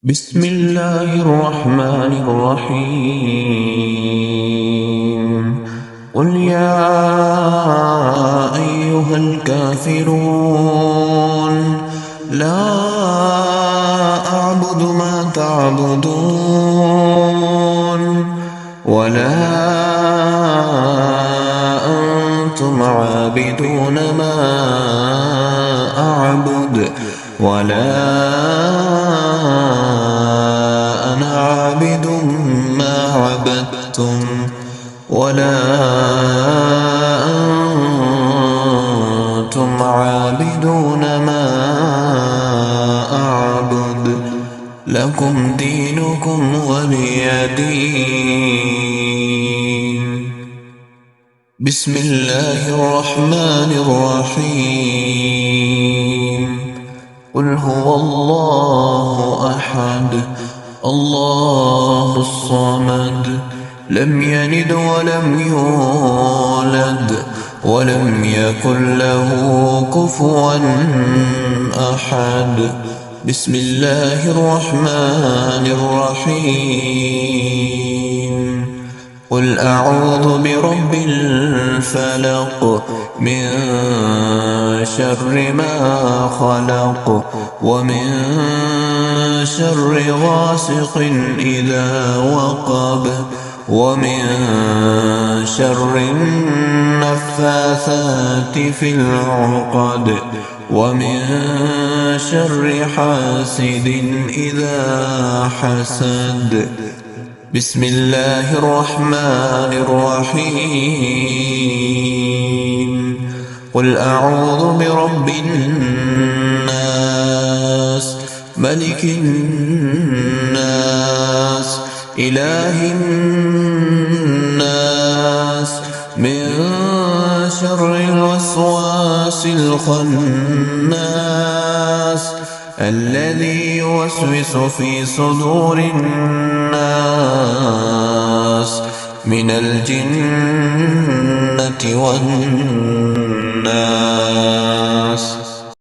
بسم الله الرحمن الرحيم. قل يا أيها الكافرون لا أعبد ما تعبدون ولا أنتم عابدون ما أعبد ولا أنا عابد ما عبدتم ولا أنتم عابدون ما أعبد لكم دينكم ولي دين. بسم الله الرحمن الرحيم. قل هو الله أحد الله الصمد لم يلد ولم يولد ولم يكن له كفوا أحد. بسم الله الرحمن الرحيم. قل أعوذ برب الفلق من شر ما خلق ومن شر غاسق إذا وقب ومن شر النفاثات في العقد ومن شر حاسد إذا حسد. بسم الله الرحمن الرحيم. قل أعوذ برب الناس ملك الناس إله الناس من شر الوسواس الخناس الذي يوسوس في صدور الناس من الجنة والناس.